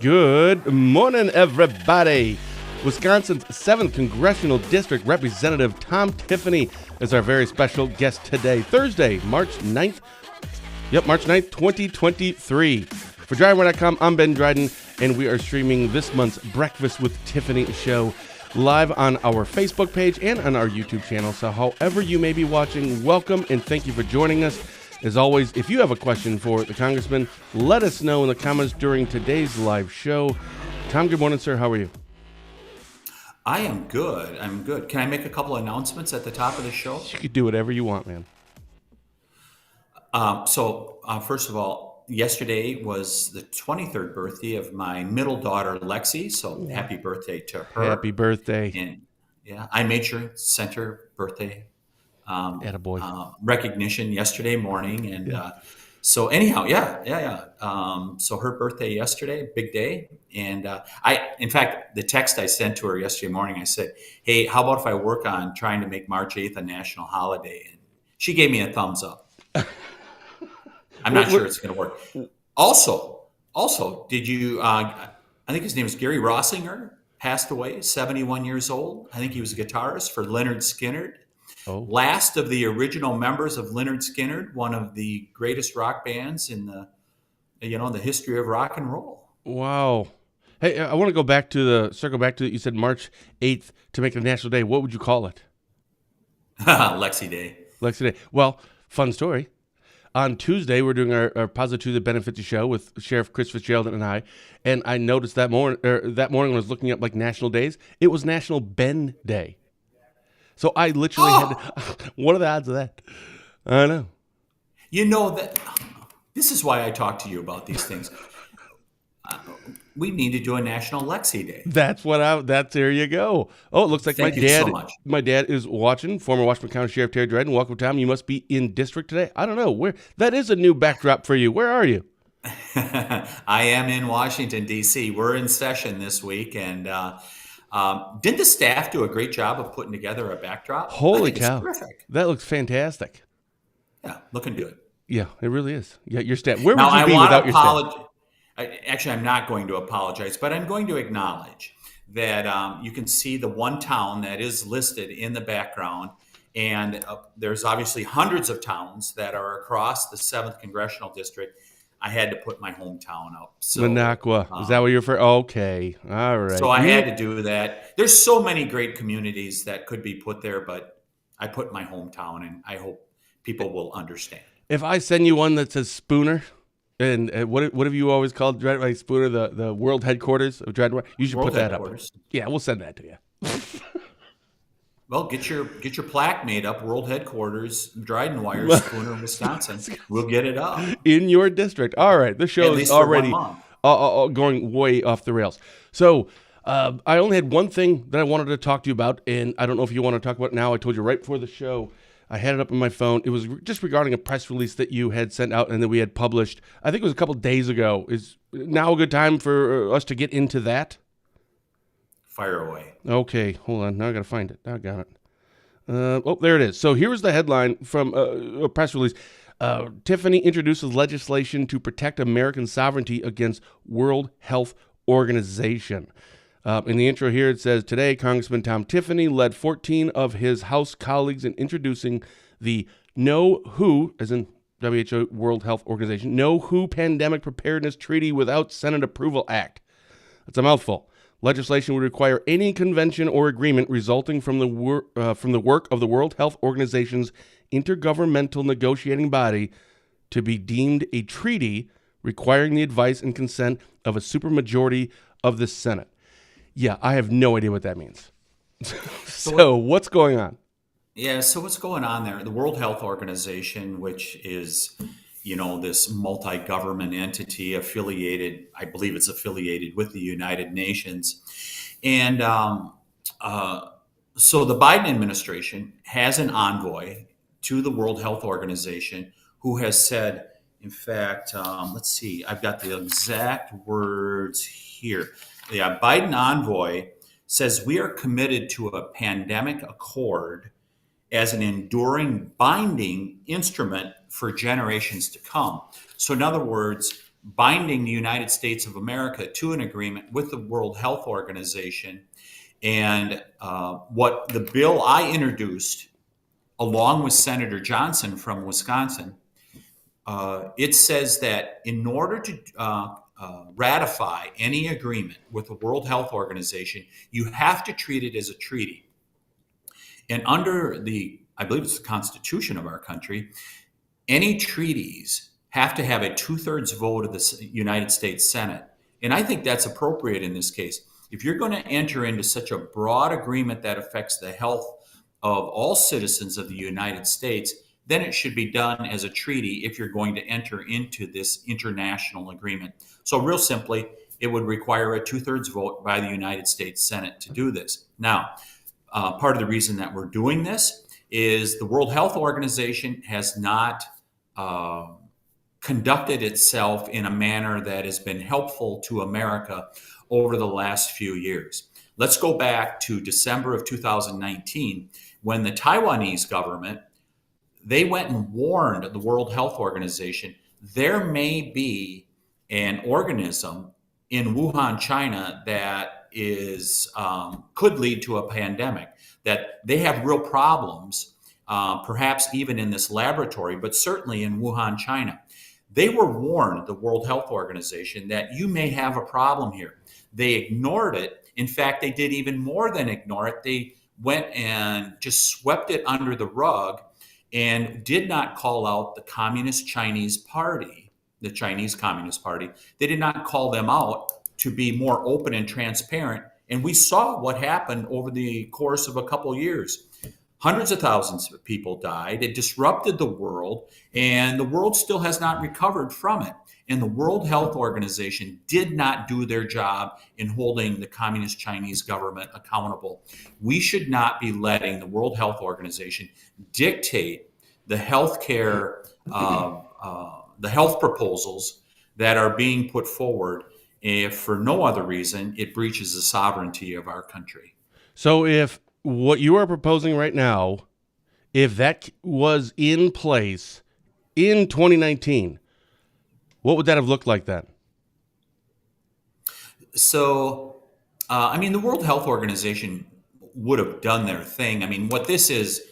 Good morning, everybody. Wisconsin's 7th Congressional District Representative Tom Tiffany is our very special guest today, Thursday, March 9th. March 9th, 2023. For DrydenWire.com, I'm Ben Dryden, and we are streaming this month's Breakfast with Tiffany show live on our Facebook page and on our YouTube channel. So however you may be watching, welcome and thank you for joining us. As always, if you have a question for the Congressman, let us know in the comments during today's live show. Tom, good morning, sir. How are you? I am good. I'm good. Can I make a couple announcements at the top of the show? You could do whatever you want, man. First of all, yesterday was the 23rd birthday of my middle daughter, Lexi. So happy birthday to her. Happy birthday. And yeah, I made sure sent her birthday Attaboy. recognition yesterday morning. And so anyhow, so her birthday yesterday, big day. And in fact, the text I sent to her yesterday morning, I said, hey, how about if I work on trying to make March 8th a national holiday? And she gave me a thumbs up. I'm not sure it's going to work. Also, did you, I think his name is Gary Rossinger, passed away, 71 years old. I think he was a guitarist for Lynyrd Skynyrd. Oh. Last of the original members of Lynyrd Skynyrd, one of the greatest rock bands in the history of rock and roll. Wow. Hey, I want to circle back to you said March 8th to make it a national day. What would you call it? Lexi Day. Lexi Day. Well, fun story. On Tuesday, we're doing our Positive Tuesday Ben 50 show with Sheriff Chris Fitzgerald and I noticed that morning when I was looking up like national days, it was National Ben Day. So I literally had to, what are the odds of that? I know. You know that this is why I talk to you about these things. We need to do a National Lexi Day. That's there you go. Oh, it looks like Thank you so much. My dad is watching, former Washington County Sheriff Terry Dryden. Welcome, Tom. You must be in district today. I don't know where. That is a new backdrop for you. Where are you? I am in Washington, D.C. We're in session this week, and didn't the staff do a great job of putting together a backdrop? Holy cow. It's terrific. That looks fantastic. Yeah, looking good. Yeah, it really is. Yeah, your staff. Where Now, would you be without your staff? Actually, I'm not going to apologize, but I'm going to acknowledge that you can see the one town that is listed in the background, and there's obviously hundreds of towns that are across the 7th Congressional District. I had to put my hometown up. So, Minocqua. Is that what you're for? Okay. All right. So I had to do that. There's so many great communities that could be put there, but I put my hometown, and I hope people will understand. If I send you one that says Spooner, and what have you always called DrydenWire Spooner, the world headquarters of DrydenWire? You should put that up. Yeah, we'll send that to you. Well, get your plaque made up. World headquarters, DrydenWire, Spooner, Wisconsin. We'll get it up in your district. All right, the show is already going way off the rails. So I only had one thing that I wanted to talk to you about, and I don't know if you want to talk about it now. I told you right before the show. I had it up on my phone. It was just regarding a press release that you had sent out and that we had published. I think it was a couple days ago. Is now a good time for us to get into that? Fire away. Okay, hold on. Now I got to find it. I got it. There it is. So here's the headline from a press release. Tiffany introduces legislation to protect American sovereignty against World Health Organization. In the intro here, it says, today, Congressman Tom Tiffany led 14 of his House colleagues in introducing the Know Who, as in WHO, World Health Organization, Know Who Pandemic Preparedness Treaty Without Senate Approval Act. That's a mouthful. Legislation would require any convention or agreement resulting from the work of the World Health Organization's intergovernmental negotiating body to be deemed a treaty requiring the advice and consent of a supermajority of the Senate. Yeah, I have no idea what that means. So what's going on? Yeah, so what's going on there? The World Health Organization, which is, this multi-government entity affiliated, I believe it's affiliated with the United Nations. And so the Biden administration has an envoy to the World Health Organization who has said, in fact, let's see, I've got the exact words here. The Biden envoy says we are committed to a pandemic accord as an enduring binding instrument for generations to come. So in other words, binding the United States of America to an agreement with the World Health Organization. And what the bill I introduced, along with Senator Johnson from Wisconsin, it says that in order to ratify any agreement with the World Health Organization, you have to treat it as a treaty. And under I believe it's the Constitution of our country, any treaties have to have a 2/3 vote of the United States Senate. And I think that's appropriate in this case. If you're going to enter into such a broad agreement that affects the health of all citizens of the United States, then it should be done as a treaty if you're going to enter into this international agreement. So real simply, it would require a 2/3 vote by the United States Senate to do this. Now, part of the reason that we're doing this is the World Health Organization has not conducted itself in a manner that has been helpful to America over the last few years. Let's go back to December of 2019, when the Taiwanese government, they went and warned the World Health Organization there may be an organism in Wuhan, China, that is could lead to a pandemic, that they have real problems, perhaps even in this laboratory, but certainly in Wuhan, China. They were warned, the World Health Organization, that you may have a problem here. They ignored it. In fact, they did even more than ignore it. They went and just swept it under the rug and did not call out the Communist Chinese Party, the Chinese Communist Party. They did not call them out to be more open and transparent. And we saw what happened over the course of a couple years. Hundreds of thousands of people died. It disrupted the world, and the world still has not recovered from it. And the World Health Organization did not do their job in holding the Communist Chinese government accountable. We should not be letting the World Health Organization dictate the healthcare, the health proposals that are being put forward if for no other reason it breaches the sovereignty of our country. So if what you are proposing right now, if that was in place in 2019, what would that have looked like then? So, the World Health Organization would have done their thing. What this is,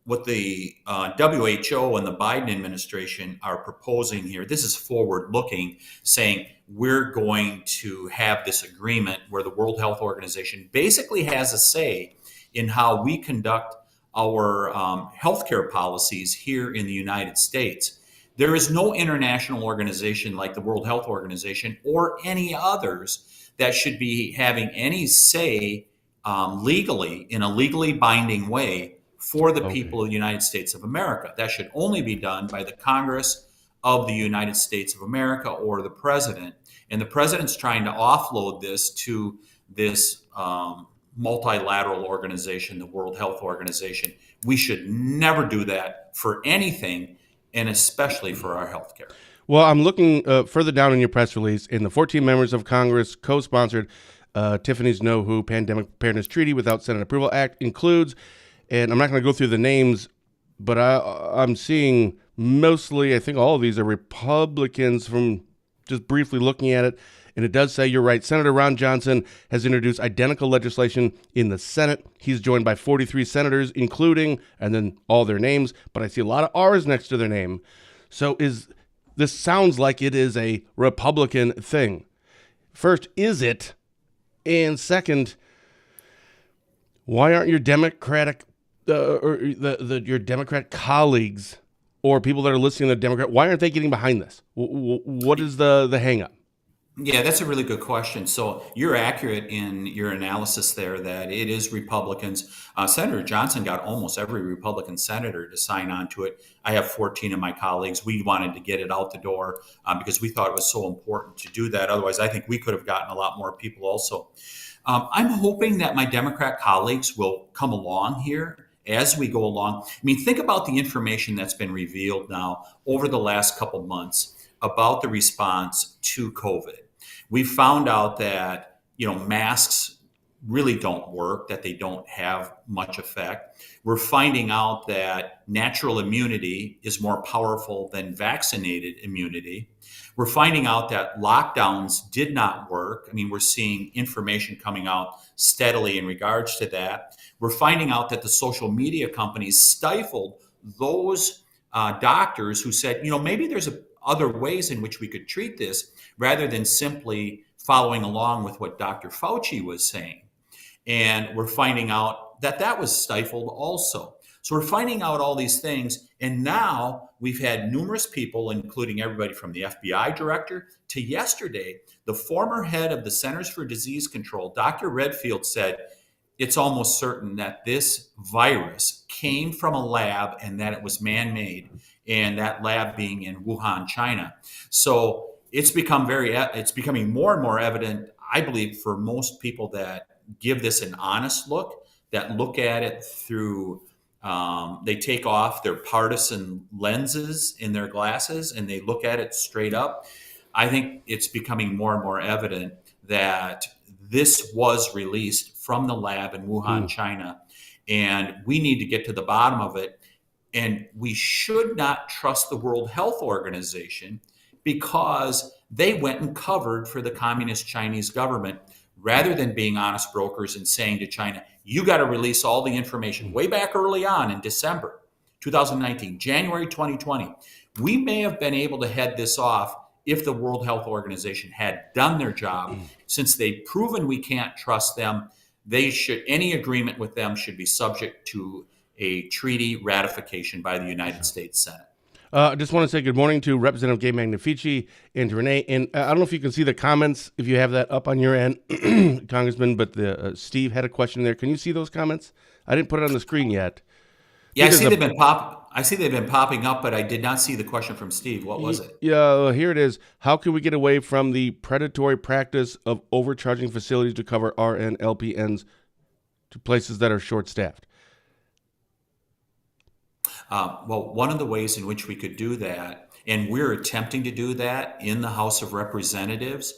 what the WHO and the Biden administration are proposing here, this is forward-looking, saying we're going to have this agreement where the World Health Organization basically has a say in how we conduct our healthcare policies here in the United States. There is no international organization like the World Health Organization or any others that should be having any say legally, in a legally binding way, for the people of the United States of America. That should only be done by the Congress of the United States of America or the president. And the president's trying to offload this to this multilateral organization, the World Health Organization. We should never do that for anything, and especially for our healthcare. Well, I'm looking further down in your press release, and the 14 members of Congress co-sponsored Tiffany's Know Who Pandemic Preparedness Treaty without Senate approval act includes, and I'm not going to go through the names, but I'm seeing mostly, I think all of these are Republicans from just briefly looking at it. And it does say, you're right, Senator Ron Johnson has introduced identical legislation in the Senate. He's joined by 43 senators, including, and then all their names, but I see a lot of R's next to their name. So this sounds like it is a Republican thing. First, is it? And second, why aren't your Democratic or your Democrat colleagues or people that are listening to the Democrat, why aren't they getting behind this? What is the hang up? Yeah, that's a really good question. So you're accurate in your analysis there that it is Republicans. Senator Johnson got almost every Republican senator to sign on to it. I have 14 of my colleagues. We wanted to get it out the door because we thought it was so important to do that. Otherwise, I think we could have gotten a lot more people also. I'm hoping that my Democrat colleagues will come along here as we go along. Think about the information that's been revealed now over the last couple months about the response to COVID. We found out that masks really don't work, that they don't have much effect. We're finding out that natural immunity is more powerful than vaccinated immunity. We're finding out that lockdowns did not work. I mean, we're seeing information coming out steadily in regards to that. We're finding out that the social media companies stifled those doctors who said, maybe there's other ways in which we could treat this rather than simply following along with what Dr. Fauci was saying. And we're finding out that that was stifled also. So we're finding out all these things. And now we've had numerous people, including everybody from the FBI director to yesterday, the former head of the Centers for Disease Control, Dr. Redfield, said it's almost certain that this virus came from a lab and that it was man-made, and that lab being in Wuhan, China. So it's becoming more and more evident, I believe, for most people that give this an honest look, that look at it through, they take off their partisan lenses in their glasses and they look at it straight up. I think it's becoming more and more evident that this was released from the lab in Wuhan, China, and we need to get to the bottom of it. And we should not trust the World Health Organization because they went and covered for the communist Chinese government rather than being honest brokers and saying to China, you got to release all the information. Way back early on in December 2019, January 2020, we may have been able to head this off if the World Health Organization had done their job. Since they've proven we can't trust them, any agreement with them should be subject to a treaty ratification by the United States Senate. I just want to say good morning to Representative Gabe Magnifici and to Renee. And I don't know if you can see the comments, if you have that up on your end, Congressman, but Steve had a question there. Can you see those comments? I didn't put it on the screen yet. Yeah, I see they've been popping up, but I did not see the question from Steve. What was it? Yeah, here it is. How can we get away from the predatory practice of overcharging facilities to cover RN, LPNs to places that are short-staffed? Well, one of the ways in which we could do that, and we're attempting to do that in the House of Representatives,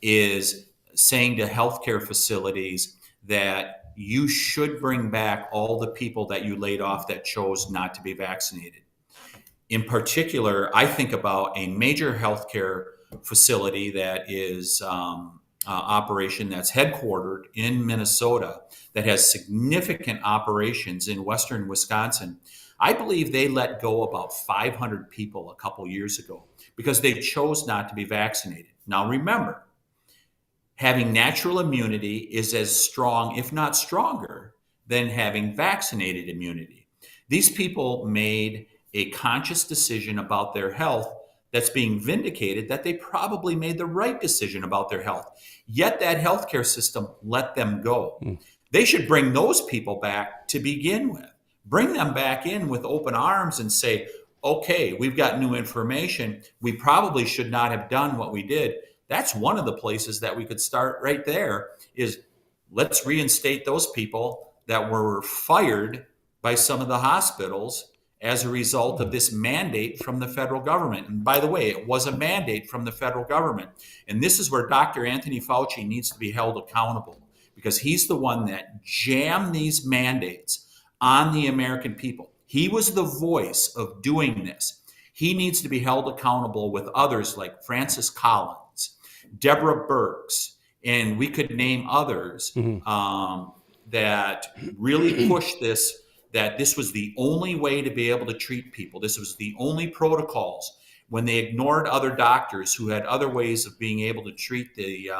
is saying to healthcare facilities that you should bring back all the people that you laid off that chose not to be vaccinated. In particular, I think about a major healthcare facility that is operation that's headquartered in Minnesota that has significant operations in western Wisconsin. I believe they let go about 500 people a couple years ago because they chose not to be vaccinated. Now remember, having natural immunity is as strong, if not stronger, than having vaccinated immunity. These people made a conscious decision about their health that's being vindicated that they probably made the right decision about their health. Yet that healthcare system let them go. They should bring those people back to begin with. Bring them back in with open arms and say, okay, we've got new information. We probably should not have done what we did. That's one of the places that we could start right there is let's reinstate those people that were fired by some of the hospitals as a result of this mandate from the federal government. And by the way, it was a mandate from the federal government. And this is where Dr. Anthony Fauci needs to be held accountable because he's the one that jammed these mandates on the American people. He was the voice of doing this. He needs to be held accountable with others like Francis Collins, Deborah Birx, and we could name others that really pushed this, that this was the only way to be able to treat people. This was the only protocols when they ignored other doctors who had other ways of being able to treat the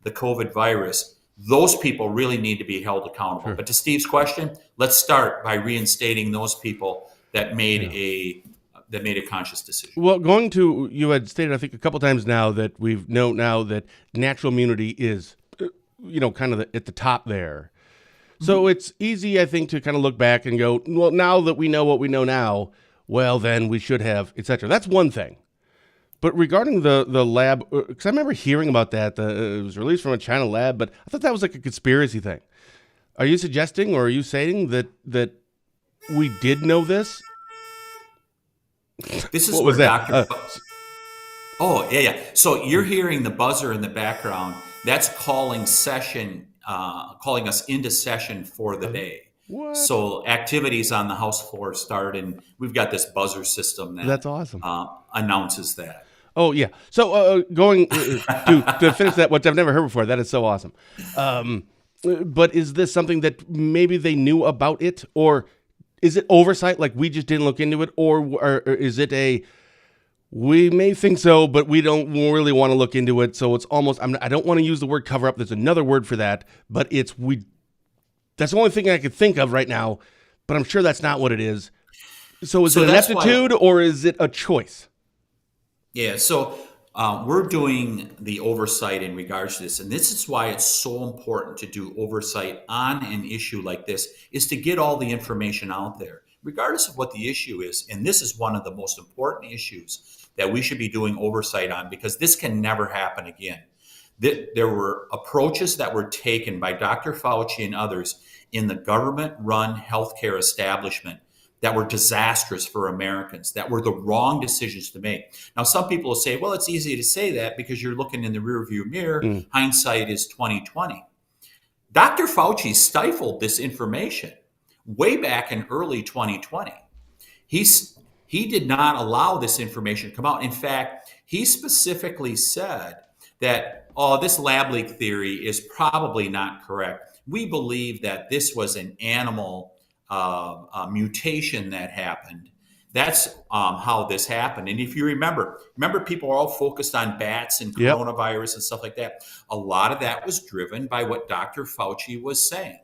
COVID virus. Those people really need to be held accountable. But to Steve's question, let's start by reinstating those people that made a conscious decision. Well, you had stated, I think, a couple times now that we've known now that natural immunity is, kind of at the top there. So it's easy, I think, to kind of look back and go, well, now that we know what we know now, well, then we should have, et cetera. That's one thing. But regarding the lab, because I remember hearing about that, it was released from a China lab, but I thought that was like a conspiracy thing. Are you suggesting or are you saying that we did know this? This is what where was that? Dr. Oh, yeah. So you're hearing the buzzer in the background. That's calling session calling us into session for the day. What? So activities on the House floor start, and we've got this buzzer system That's that awesome. announces that. Oh yeah. So going to finish that, which I've never heard before. That is so awesome. But is this something that maybe they knew about it, or is it oversight? Like we just didn't look into it, or is it a we may think so, but we don't really want to look into it. So it's almost I don't want to use the word cover up. There's another word for that, but it's we. That's the only thing I could think of right now. But I'm sure that's not what it is. So is it an aptitude or is it a choice? Yeah, so we're doing the oversight in regards to this, and this is why it's so important to do oversight on an issue like this, is to get all the information out there, regardless of what the issue is. And this is one of the most important issues that we should be doing oversight on, because this can never happen again. There were approaches that were taken by Dr. Fauci and others in the government-run healthcare establishment that were disastrous for Americans, that were the wrong decisions to make. Now, some people will say, well, it's easy to say that because you're looking in the rearview mirror. Hindsight is 2020. Dr. Fauci stifled this information way back in early 2020. He did not allow this information to come out. In fact, he specifically said that, oh, this lab leak theory is probably not correct. We believe that this was an animal mutation that happened. That's how this happened. And if you remember people are all focused on bats and coronavirus and stuff like that. A lot of that was driven by what Dr. Fauci was saying.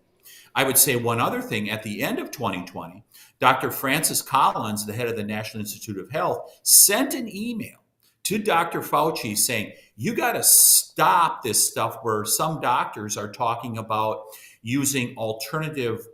I would say one other thing. At the end of 2020, Dr. Francis Collins, the head of the National Institute of Health, sent an email to Dr. Fauci saying, you got to stop this stuff where some doctors are talking about using alternative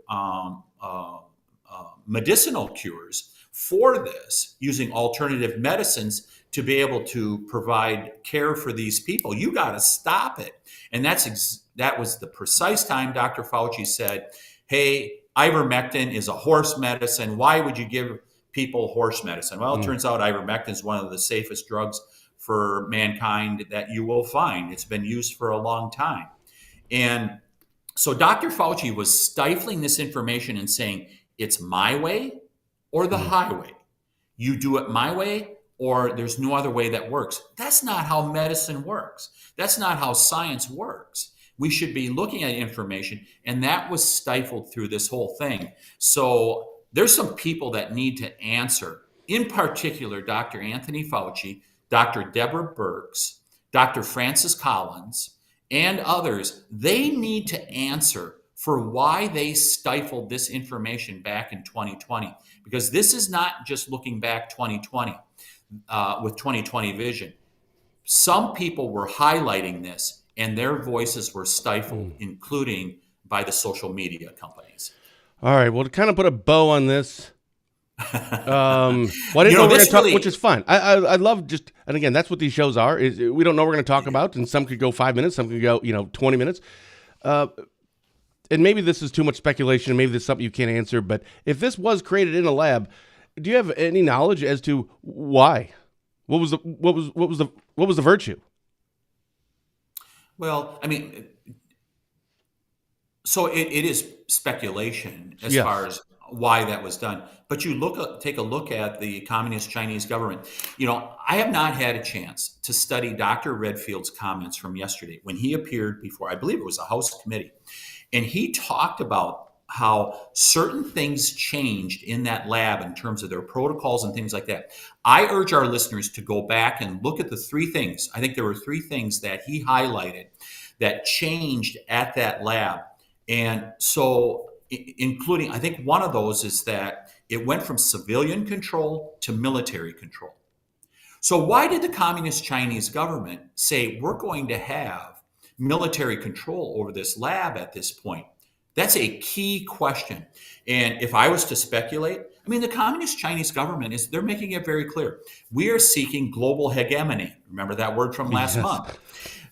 medicinal cures for this, using alternative medicines to be able to provide care for these people. You got to stop it. And that was the precise time Dr. Fauci said, hey, ivermectin is a horse medicine. Why would you give people horse medicine? Well, it turns out ivermectin is one of the safest drugs for mankind that you will find. It's been used for a long time. And so Dr. Fauci was stifling this information and saying, it's my way or the highway. You do it my way or there's no other way that works. That's not how medicine works. That's not how science works. We should be looking at information, and that was stifled through this whole thing. So there's some people that need to answer, in particular, Dr. Anthony Fauci, Dr. Deborah Birx, Dr. Francis Collins, and others. They need to answer for why they stifled this information back in 2020, because this is not just looking back 2020 with 2020 vision. Some people were highlighting this and their voices were stifled, including by the social media companies. All right. Well, to kind of put a bow on this, well, I didn't know we're going to talk, which is fine. I love just, and again, that's what these shows are. Is we don't know what we're going to talk about, and some could go 5 minutes, some could go 20 minutes. And maybe this is too much speculation, and maybe this is something you can't answer. But if this was created in a lab, do you have any knowledge as to why? What was the virtue? Well, I mean, so it is speculation as far as why that was done. But you take a look at the communist Chinese government. I have not had a chance to study Dr. Redfield's comments from yesterday when he appeared before, I believe it was a House committee. And he talked about how certain things changed in that lab in terms of their protocols and things like that. I urge our listeners to go back and look at the three things. I think there were three things that he highlighted that changed at that lab. And so, including, I think one of those is that it went from civilian control to military control. So why did the communist Chinese government say we're going to have military control over this lab at this point? That's a key question. And if I was to speculate, I mean, the communist Chinese government they're making it very clear. We are seeking global hegemony. Remember that word from last month?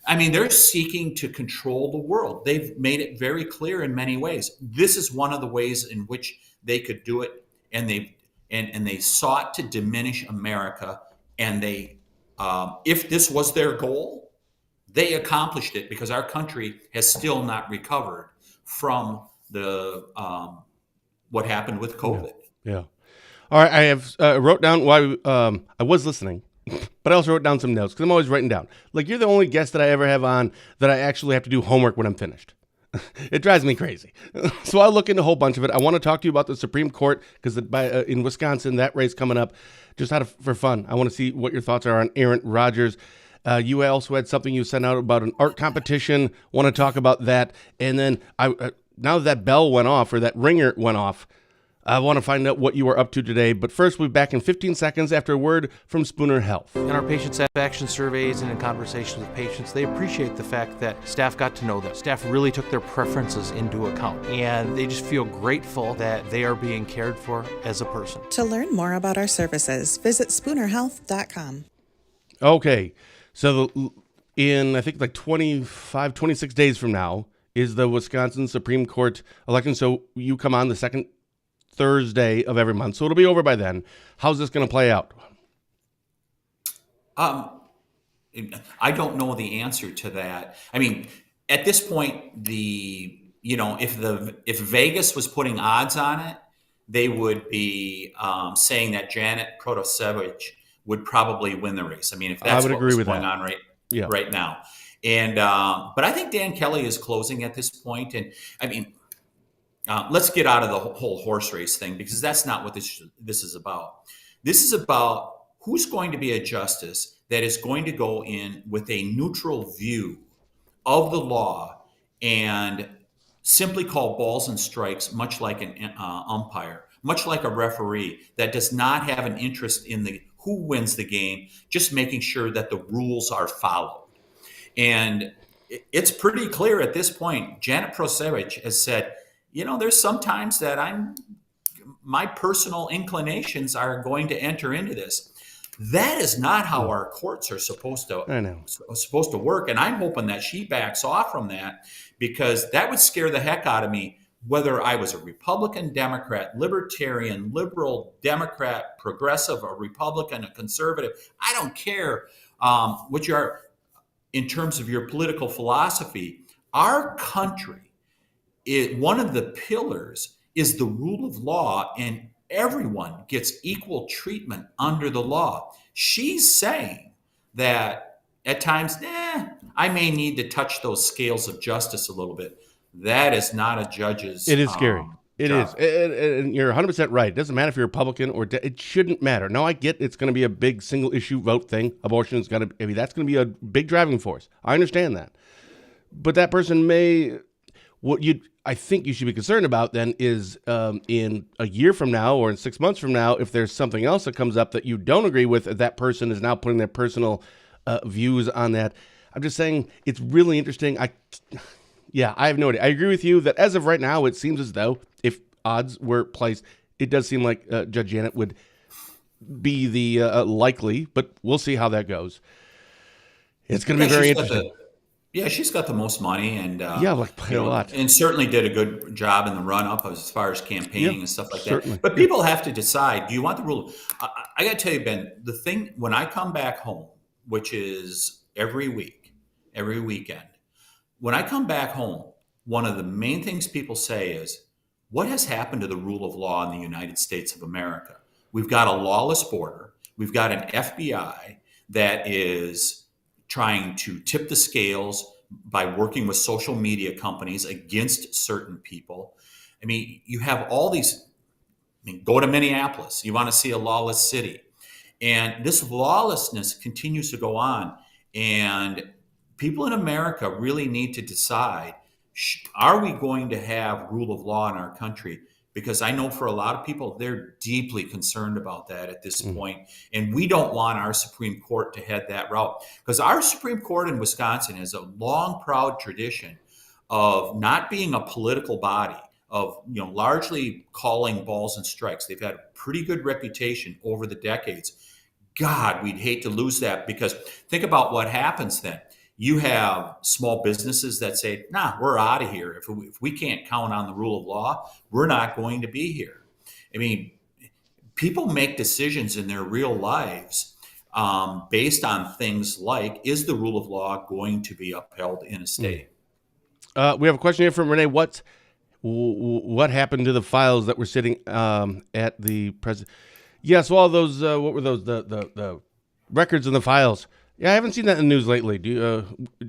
I mean, they're seeking to control the world. They've made it very clear in many ways. This is one of the ways in which they could do it. And they sought to diminish America. And if this was their goal, They accomplished it because our country has still not recovered from the what happened with Yeah. COVID. Yeah. All right. I have wrote down why I was listening, but I also wrote down some notes because I'm always writing down. Like, you're the only guest that I ever have on that I actually have to do homework when I'm finished. It drives me crazy. So I'll look into a whole bunch of it. I want to talk to you about the Supreme Court because in Wisconsin, that race coming up, just for fun. I want to see what your thoughts are on Aaron Rodgers. You also had something you sent out about an art competition. Want to talk about that. And then now that bell went off, or that ringer went off, I want to find out what you are up to today. But first, we'll be back in 15 seconds after a word from Spooner Health. In our patient satisfaction surveys and in conversations with patients, they appreciate the fact that staff got to know them. Staff really took their preferences into account, and they just feel grateful that they are being cared for as a person. To learn more about our services, visit spoonerhealth.com. Okay, so in I think like 25, 26 days from now is the Wisconsin Supreme Court election. So you come on the second Thursday of every month. So it'll be over by then. How's this going to play out? I don't know the answer to that. I mean, at this point, if Vegas was putting odds on it, they would be saying that Janet Protasevich would probably win the race. I mean, if that's what was going on right now. And but I think Dan Kelly is closing at this point. And I mean, let's get out of the whole horse race thing, because that's not what this is about. This is about who's going to be a justice that is going to go in with a neutral view of the law and simply call balls and strikes, much like an umpire, much like a referee that does not have an interest in who wins the game, just making sure that the rules are followed. And it's pretty clear at this point. Janet Protasevich has said, there's sometimes that my personal inclinations are going to enter into this. That is not how our courts are supposed to work. And I'm hoping that she backs off from that, because that would scare the heck out of me, whether I was a Republican, Democrat, Libertarian, Liberal, Democrat, Progressive, a Republican, a Conservative. I don't care what you are in terms of your political philosophy. Our country, one of the pillars is the rule of law, and everyone gets equal treatment under the law. She's saying that at times, I may need to touch those scales of justice a little bit. That is not a judge's It is scary. It job. is. And you're 100% right. It doesn't matter if you're Republican or it shouldn't matter. Now, I get it's going to be a big single issue vote thing. Abortion is going to, that's going to be a big driving force. I understand that. But that person I think you should be concerned about then is in a year from now or in 6 months from now, if there's something else that comes up that you don't agree with, that person is now putting their personal views on that. I'm just saying it's really interesting. I have no idea. I agree with you that as of right now, it seems as though if odds were placed, it does seem like Judge Janet would be the likely, but we'll see how that goes. It's going to be very interesting. She's got the most money, and a lot, and certainly did a good job in the run up as far as campaigning and stuff like certainly. that. But people have to decide: do you want the rule? I got to tell you, Ben, the thing when I come back home, which is every weekend, when I come back home, one of the main things people say is, "What has happened to the rule of law in the United States of America? We've got a lawless border. We've got an FBI that is trying to tip the scales by working with social media companies against certain people. I mean, you have all these, go to Minneapolis, you want to see a lawless city. And this lawlessness continues to go on. And people in America really need to decide, are we going to have rule of law in our country? Because I know for a lot of people, they're deeply concerned about that at this point. And we don't want our Supreme Court to head that route. Because our Supreme Court in Wisconsin has a long, proud tradition of not being a political body, of largely calling balls and strikes. They've had a pretty good reputation over the decades. God, we'd hate to lose that, because think about what happens then. You have small businesses that say, we're out of here. If we can't count on the rule of law, we're not going to be here. I mean, people make decisions in their real lives based on things like, is the rule of law going to be upheld in a state? We have a question here from Renee. What happened to the files that were sitting at the president? Yes, all those. What were those? The records and the files. Yeah, I haven't seen that in the news lately. Do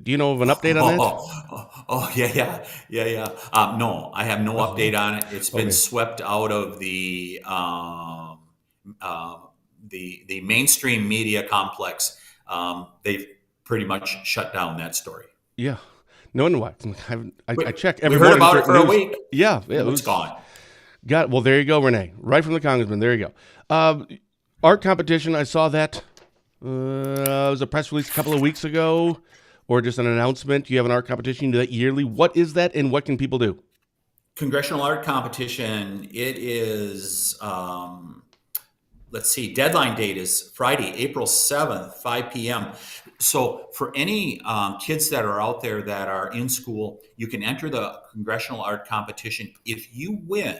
you know of an update on that? Yeah. No, I have no update on it. It's been swept out of the mainstream media complex. They've pretty much shut down that story. Yeah, no wonder why. I check every we heard morning about it for a news. week. Yeah, It's gone. Well, there you go, Renee. Right from the congressman. There you go. Art competition. I saw that. It was a press release a couple of weeks ago, or just an announcement. You have an art competition. You do that yearly. What is that, and what can people do? Congressional art competition. It is. Let's see. Deadline date is Friday, April 7th, 5 p.m. So for any kids that are out there that are in school, you can enter the Congressional art competition. If you win,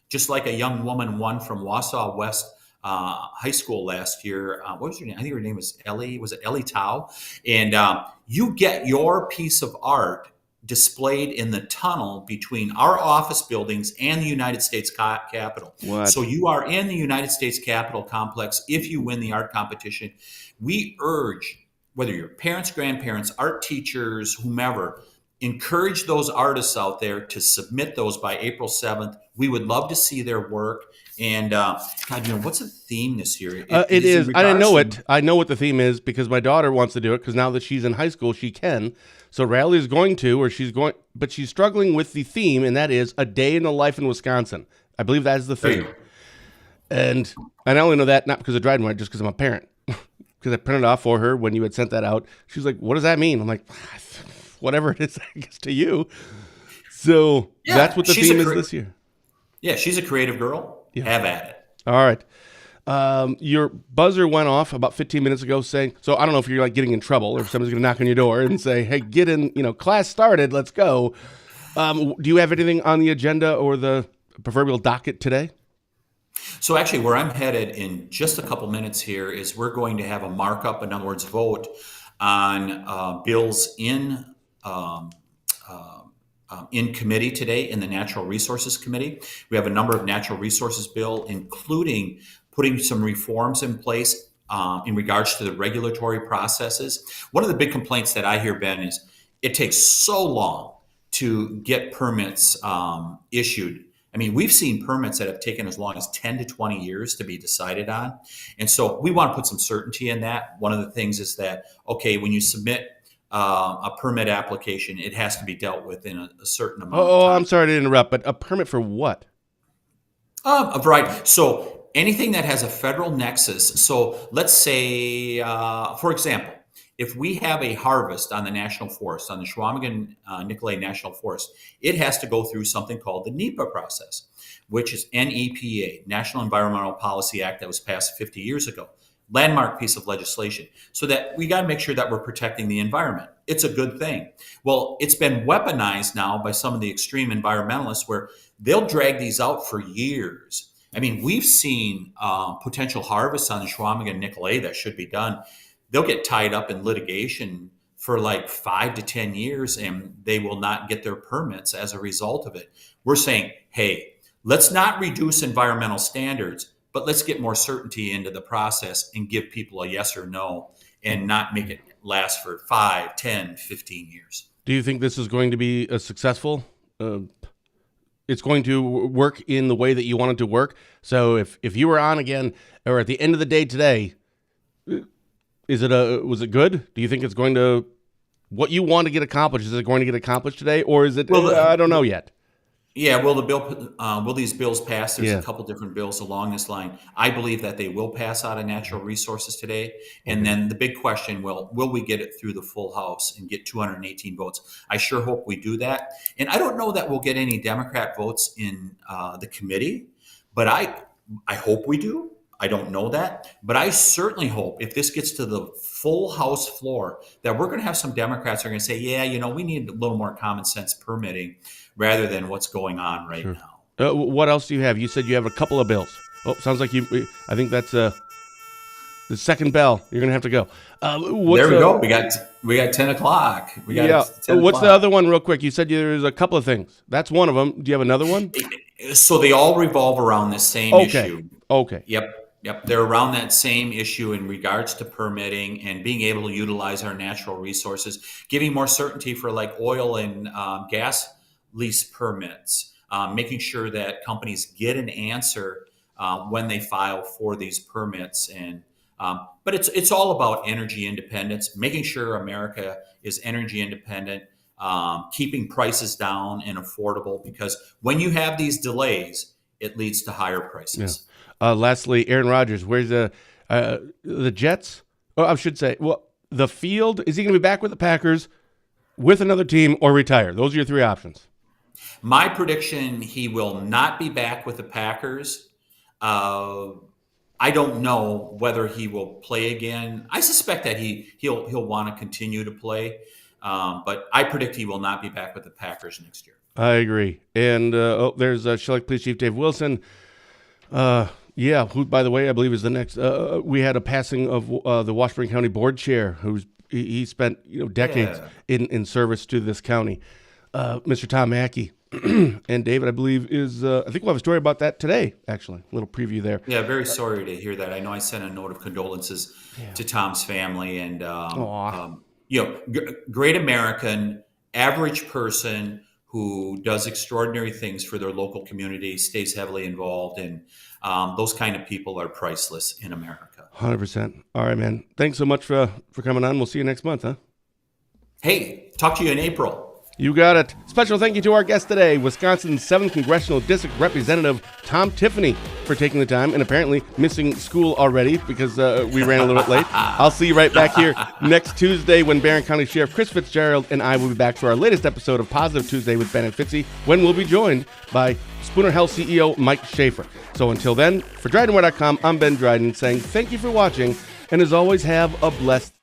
just like a young woman won from Wausau West high school last year. What was her name? I think her name was Ellie. Was it Ellie Tao? And you get your piece of art displayed in the tunnel between our office buildings and the United States Capitol. What? So you are in the United States Capitol complex if you win the art competition. We urge, whether your parents, grandparents, art teachers, whomever, encourage those artists out there to submit those by April 7th. We would love to see their work. And God, what's the theme this year? It is. I didn't know it. I know what the theme is because my daughter wants to do it because now that she's in high school, she can. So Riley is going to, or she's going, but she's struggling with the theme, and that is A Day in the Life in Wisconsin. I believe that is the theme. And I only know that not because of DrydenWire, just because I'm a parent. Because I printed it off for her when you had sent that out. She's like, "What does that mean?" I'm like, "Whatever it is, I guess to you." So that's what the theme is this year. Yeah, she's a creative girl. Yeah. Have at it. All right. Your buzzer went off about 15 minutes ago saying, so I don't know if you're like getting in trouble or if somebody's going to knock on your door and say, hey, get in, class started, let's go. Do you have anything on the agenda or the proverbial docket today? So actually where I'm headed in just a couple minutes here is we're going to have a markup, in other words, vote on bills in committee today in the Natural Resources Committee. We have a number of natural resources bill, including putting some reforms in place in regards to the regulatory processes. One of the big complaints that I hear, Ben, is it takes so long to get permits issued. I mean, we've seen permits that have taken as long as 10 to 20 years to be decided on. And so we want to put some certainty in that. One of the things is that, okay, when you submit a permit application, it has to be dealt with in a certain amount of time. I'm sorry to interrupt, but a permit for what? A variety. So anything that has a federal nexus. So let's say, for example, if we have a harvest on the national forest, on the Chequamegon-Nicolet National Forest, it has to go through something called the NEPA process, which is NEPA, National Environmental Policy Act, that was passed 50 years ago. Landmark piece of legislation, so that we got to make sure that we're protecting the environment. It's a good thing. Well, it's been weaponized now by some of the extreme environmentalists where they'll drag these out for years. I mean, we've seen potential harvests on the Chequamegon-Nicolet that should be done. They'll get tied up in litigation for like 5 to 10 years and they will not get their permits as a result of it. We're saying, hey, let's not reduce environmental standards, but let's get more certainty into the process and give people a yes or no and not make it last for 5, 10, 15 years. Do you think this is going to be a successful? It's going to work in the way that you want it to work? So if you were on again or at the end of the day today, was it good? Do you think it's going to, what you want to get accomplished, is it going to get accomplished today? Or is it, I don't know yet. Yeah, will these bills pass? There's a couple different bills along this line. I believe that they will pass out of natural resources today. And then the big question, will we get it through the full House and get 218 votes? I sure hope we do that. And I don't know that we'll get any Democrat votes in the committee, but I hope we do. I don't know that, but I certainly hope if this gets to the full House floor that we're going to have some Democrats who are going to say, yeah, we need a little more common sense permitting rather than what's going on right now. What else do you have? You said you have a couple of bills. Oh, sounds like I think that's The second bell. You're gonna have to go. There we go. We got 10 o'clock. We got Yeah. 10 What's the o'clock. other one, real quick? You said there's a couple of things. That's one of them. Do you have another one? So they all revolve around the same issue. Okay. Yep. They're around that same issue in regards to permitting and being able to utilize our natural resources, giving more certainty for like oil and gas lease permits, making sure that companies get an answer when they file for these permits. And but it's all about energy independence, making sure America is energy independent, keeping prices down and affordable, because when you have these delays, it leads to higher prices. Lastly, Aaron Rodgers, where's the Jets? Oh, I should say, well, the field. Is he going to be back with the Packers, with another team, or retire? Those are your three options. My prediction: he will not be back with the Packers. I don't know whether he will play again. I suspect that he'll want to continue to play, but I predict he will not be back with the Packers next year. I agree. And there's Shellick Police Chief Dave Wilson. Who, by the way, I believe is the next. We had a passing of the Washburn County Board Chair, he spent decades in service to this county. Mr. Tom Mackey. And David, I believe, is I think we'll have a story about that today, actually. A little preview there. Yeah, very sorry to hear that. I know I sent a note of condolences to Tom's family. And, great American, average person who does extraordinary things for their local community, stays heavily involved. And those kind of people are priceless in America. 100%. All right, man. Thanks so much for coming on. We'll see you next month, huh? Hey, talk to you in April. You got it. Special thank you to our guest today, Wisconsin's 7th Congressional District Representative Tom Tiffany, for taking the time and apparently missing school already because we ran a little bit late. I'll see you right back here next Tuesday when Barron County Sheriff Chris Fitzgerald and I will be back for our latest episode of Positive Tuesday with Ben and Fitzy, when we'll be joined by Spooner Health CEO Mike Schaefer. So until then, for DrydenWire.com, I'm Ben Dryden saying thank you for watching, and as always, have a blessed